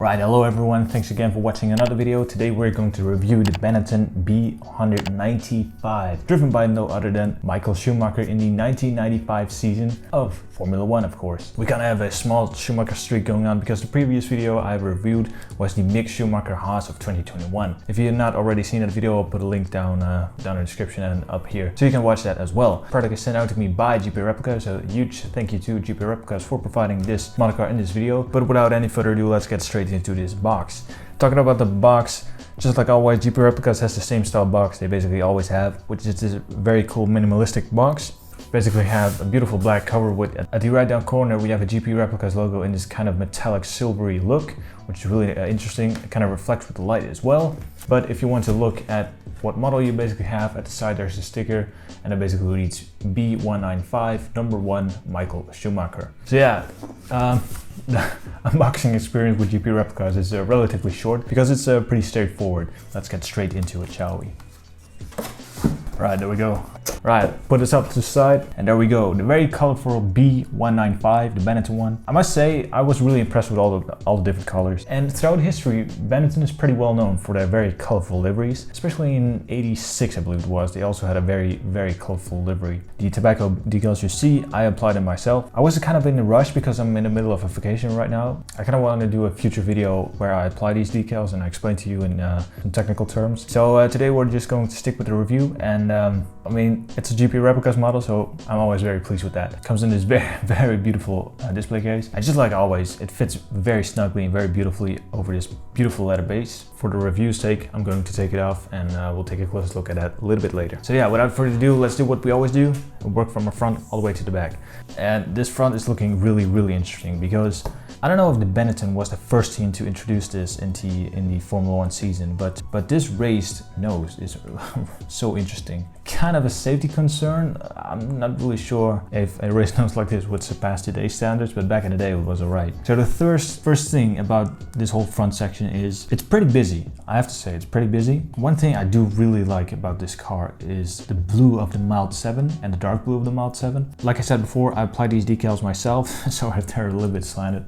Right, hello everyone, thanks again for watching another video. Today we're going to review the Benetton B195, driven by no other than Michael Schumacher in the 1995 season of Formula 1, of course. We kind of have a small Schumacher streak going on because the previous video I reviewed was the Mick Schumacher Haas of 2021. If you have not already seen that video, I'll put a link down in the description and up here, so you can watch that as well. The product is sent out to me by GP Replicas, so a huge thank you to GP Replicas for providing this model car in this video. But without any further ado, let's get straight into this box. Talking about the box, just like always, GP Replicas has the same style box they basically always have, which is this very cool minimalistic box. Basically have a beautiful black cover with, at the right down corner, we have a GP Replicas logo in this kind of metallic silvery look, which is really interesting. It kind of reflects with the light as well. But if you want to look at what model you basically have, at the side there's a sticker and it basically reads B195 number 1 Michael Schumacher. So yeah, the unboxing experience with GP Replicas is relatively short because it's pretty straightforward. Let's get straight into it, shall we? Right, there we go. Right, put this up to the side and there we go. The very colorful B195, the Benetton one. I must say, I was really impressed with all the different colors. And throughout history, Benetton is pretty well known for their very colorful liveries. Especially in '86, I believe it was, they also had a very colorful livery. The tobacco decals you see, I applied them myself. I was kind of in a rush because I'm in the middle of a vacation right now. I kind of wanted to do a future video where I apply these decals and I explain to you in some technical terms. So today we're just going to stick with the review, and I mean, it's a GP Replicas model, so I'm always very pleased with that. It comes in this very beautiful display case. And just like always, it fits very snugly and very beautifully over this beautiful leather base. For the review's sake, I'm going to take it off and we'll take a closer look at that a little bit later. So yeah, without further ado, let's do what we always do. We'll work from the front all the way to the back. And this front is looking really interesting because I don't know if the Benetton was the first team to introduce this in the Formula 1 season, but this raised nose is so interesting. Kind of a safety concern. I'm not really sure if a raised nose like this would surpass today's standards, but back in the day it was alright. So the first thing about this whole front section is it's pretty busy. I have to say, it's pretty busy. One thing I do really like about this car is the blue of the Mild 7 and the dark blue of the Mild 7. Like I said before, I applied these decals myself, so if they're a little bit slanted,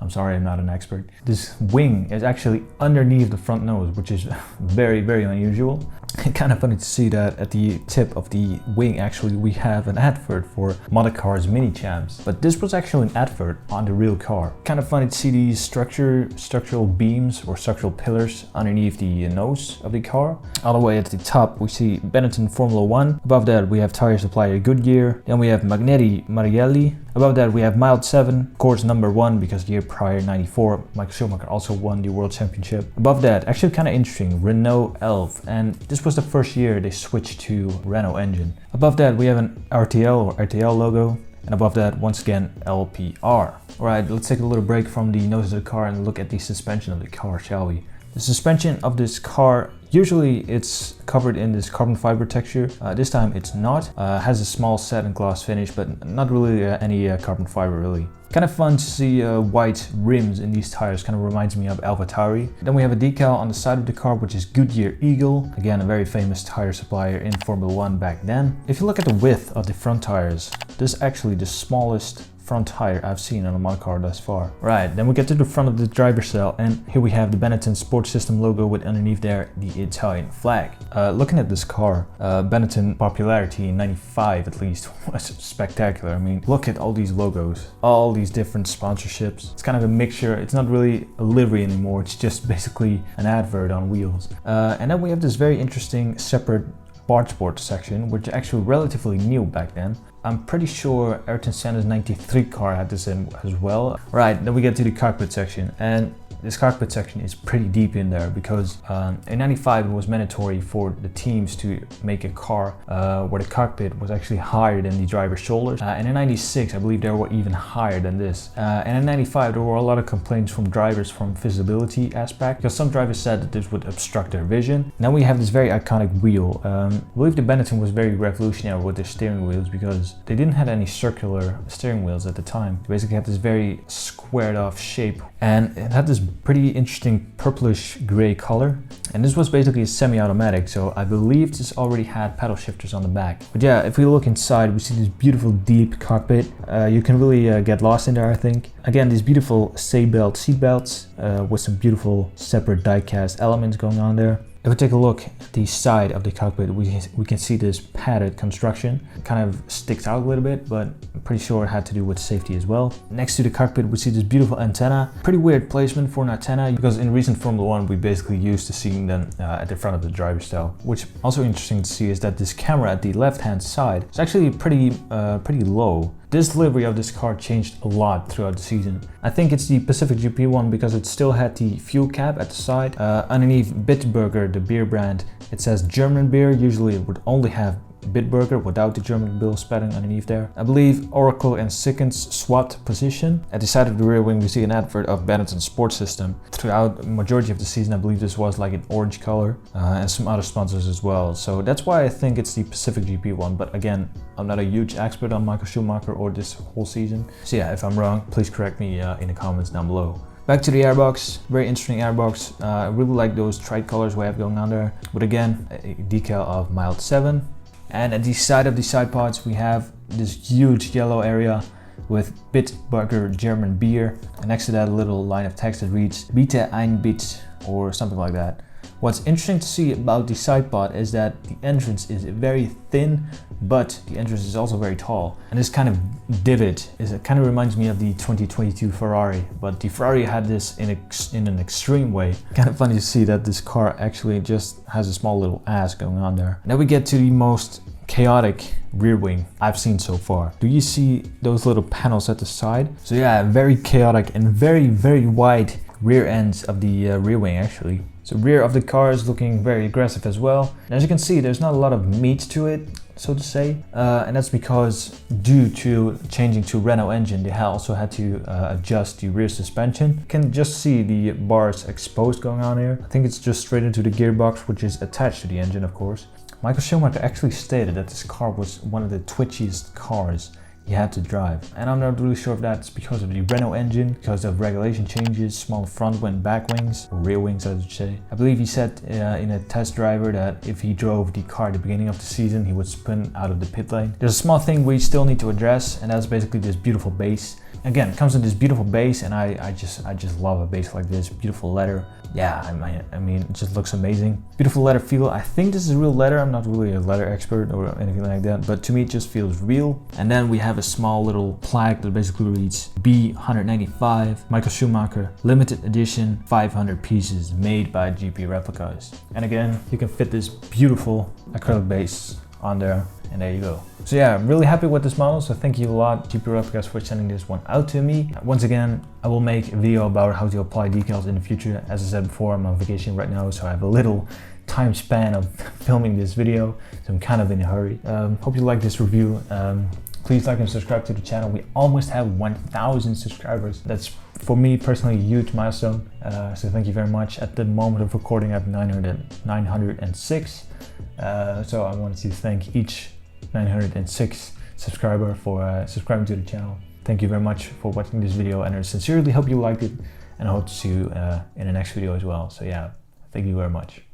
I'm sorry, I'm not an expert. This wing is actually underneath the front nose, which is very unusual. It's kind of funny to see that at the tip of the wing, actually, we have an advert for Modelcar's Mini Champs. But this was actually an advert on the real car. Kind of funny to see these structural beams or structural pillars underneath the nose of the car. All the way at the top, we see Benetton Formula 1. Above that, we have tire supplier Goodyear. Then we have Magneti Marielli. Above that, we have Mild 7, of course number 1, because the year prior, 94, Michael Schumacher also won the World Championship. Above that, actually kind of interesting, Renault Elf, and this was the first year they switched to Renault engine. Above that, we have an RTL or RTL logo, and above that, once again, LPR. Alright, let's take a little break from the nose of the car and look at the suspension of the car, shall we? The suspension of this car, usually it's covered in this carbon fiber texture. This time it's not. Has a small satin gloss finish, but not really any carbon fiber really. Kind of fun to see white rims in these tires, kind of reminds me of AlphaTauri. Then we have a decal on the side of the car, which is Goodyear Eagle. Again, a very famous tire supplier in Formula 1 back then. If you look at the width of the front tires, this is actually the smallest front tire I've seen on a model car thus far. Right, then we get to the front of the driver's cell, and here we have the Benetton Sports System logo with underneath there the Italian flag. Looking at this car, Benetton popularity in '95 at least was spectacular. I mean, look at all these logos, all these different sponsorships. It's kind of a mixture. It's not really a livery anymore. It's just basically an advert on wheels. And then we have this very interesting separate bargeboard section, which is actually relatively new back then. I'm pretty sure Ayrton Senna's '93 car had this in as well. Right, then we get to the cockpit section, and this cockpit section is pretty deep in there because in '95 it was mandatory for the teams to make a car where the cockpit was actually higher than the driver's shoulders. And in '96 I believe they were even higher than this. And in '95 there were a lot of complaints from drivers from visibility aspect, because some drivers said that this would obstruct their vision. Now we have this very iconic wheel. I believe the Benetton was very revolutionary with their steering wheels because they didn't have any circular steering wheels at the time. They basically had this very squared off shape, and it had this pretty interesting purplish gray color. And this was basically a semi-automatic, so I believe this already had paddle shifters on the back. But yeah, if we look inside, we see this beautiful deep cockpit. You can really get lost in there, I think. Again, these beautiful seat belts with some beautiful separate die-cast elements going on there. If we take a look at the side of the cockpit, we can see this padded construction. It kind of sticks out a little bit, but I'm pretty sure it had to do with safety as well. Next to the cockpit, we see this beautiful antenna. Pretty weird placement for an antenna, because in recent Formula 1, we basically used to seeing them at the front of the driver's cell. Which also interesting to see is that this camera at the left-hand side is actually pretty low. This delivery of this car changed a lot throughout the season. I think it's the Pacific GP one because it still had the fuel cap at the side. Underneath Bitburger, the beer brand, it says German beer. Usually it would only have Bitburger without the German bill spelling underneath there. I believe Oracle and Sikkens swapped position. At the side of the rear wing, we see an advert of Benetton Sports System. Throughout the majority of the season, I believe this was like an orange color, and some other sponsors as well. So that's why I think it's the Pacific GP one. But again, I'm not a huge expert on Michael Schumacher or this whole season. So yeah, if I'm wrong, please correct me in the comments down below. Back to the airbox, very interesting airbox. I really like those tricolors we have going on there. But again, a decal of mild 7. And at the side of the side pods, we have this huge yellow area with Bitburger German beer. And next to that, a little line of text that reads Bitte ein Bit or something like that. What's interesting to see about the side pod is that the entrance is very thin, but the entrance is also very tall. And this kind of divot it kind of reminds me of the 2022 Ferrari, but the Ferrari had this in an extreme way. Kind of funny to see that this car actually just has a small little ass going on there. Now we get to the most chaotic rear wing I've seen so far. Do you see those little panels at the side? So yeah, very chaotic and very wide rear ends of the rear wing actually. So rear of the car is looking very aggressive as well. And as you can see, there's not a lot of meat to it, so to say. And that's because due to changing to Renault engine, they also had to adjust the rear suspension. You can just see the bars exposed going on here. I think it's just straight into the gearbox, which is attached to the engine, of course. Michael Schumacher actually stated that this car was one of the twitchiest cars he had to drive. And I'm not really sure if that's because of the Renault engine, because of regulation changes, small front and back wings, or rear wings I should say. I believe he said in a test driver that if he drove the car at the beginning of the season, he would spin out of the pit lane. There's a small thing we still need to address, and that's basically this beautiful base. Again, it comes in this beautiful base, and I just love a base like this. Beautiful leather. Yeah, I mean, it just looks amazing. Beautiful leather feel. I think this is real leather. I'm not really a leather expert or anything like that, but to me it just feels real. And then we have a small little plaque that basically reads B195, Michael Schumacher, limited edition, 500 pieces, made by GP Replicas. And again, you can fit this beautiful acrylic base on there. And there you go. So yeah, I'm really happy with this model, so thank you a lot GP Replicas for sending this one out to me. Once again, I will make a video about how to apply decals in the future. As I said before, I'm on vacation right now, so I have a little time span of filming this video, so I'm kind of in a hurry. Hope you like this review. Please like and subscribe to the channel. We almost have 1,000 subscribers. That's for me personally a huge milestone. So thank you very much. At the moment of recording, I have 906. So I wanted to thank each 906 subscriber for subscribing to the channel. Thank you very much for watching this video, and I sincerely hope you liked it, and I hope to see you in the next video as well. So yeah, thank you very much.